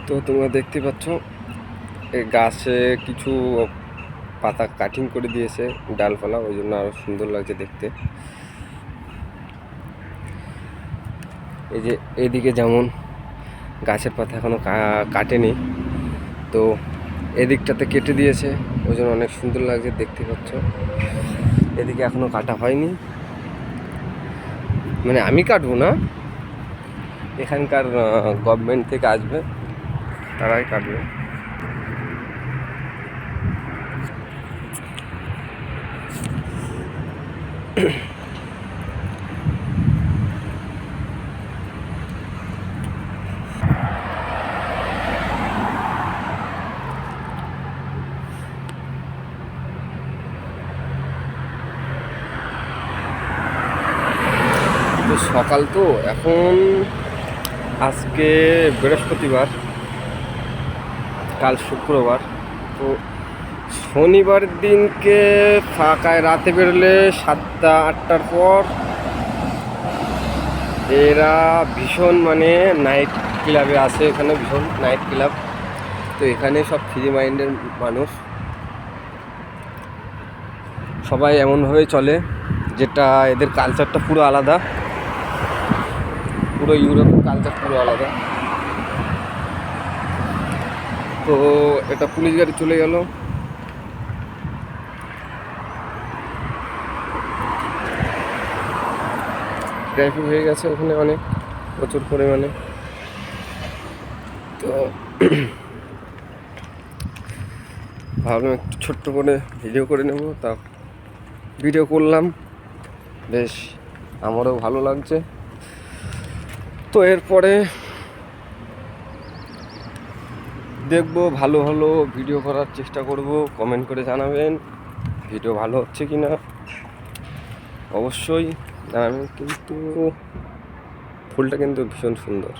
তো তোমরা দেখতে পাচ্ছ এই গাছে কিছু পাতা কাটিং করে দিয়েছে ডালপালা, ওই জন্য আরো সুন্দর লাগছে দেখতে। এই যে এদিকে যেমন গাছের পাতা এখনো কাটেনি, তো এদিকটাতে কেটে দিয়েছে, ওই জন্য অনেক সুন্দর লাগছে দেখতে পাচ্ছ। এদিকে এখনো কাটা হয়নি, মানে আমি কাটবো না, এখানকার গভর্নমেন্ট থেকে আসবে, তারাই কাটবে। তো সকাল তো এখন, আজকে বৃহস্পতিবার, কাল শুক্রবার, তো শনিবার দিনকে ফাঁকায় রাতে বেরোলে 7টা 8টার পর এরা ভীষণ মানে নাইট ক্লাবে আসে, এখানে ভীষণ নাইট ক্লাব। তো এখানে সব ফ্রি মাইন্ডের মানুষ, সবাই এমনভাবে চলে যেটা এদের কালচারটা পুরো আলাদা, পুরো ইউরোপের কালচার পুরো আলাদা। তো এটা পুলিশ গাড়ি চলে গেল। ট্রাফিক হয়ে গেছে ওখানে অনেক, প্রচুর পরিমাণে। তো ভাবলাম একটু ছোট্ট করে ভিডিও করে নেব, তা ভিডিও করলাম, বেশ আমারও ভালো লাগছে। তো এরপরে দেখবো, ভালো ভালো ভিডিও করার চেষ্টা করব, কমেন্ট করে জানাবেন ভিডিও ভালো হচ্ছে কি না, অবশ্যই জানাবেন। কিন্তু ফুলটা কিন্তু ভীষণ সুন্দর।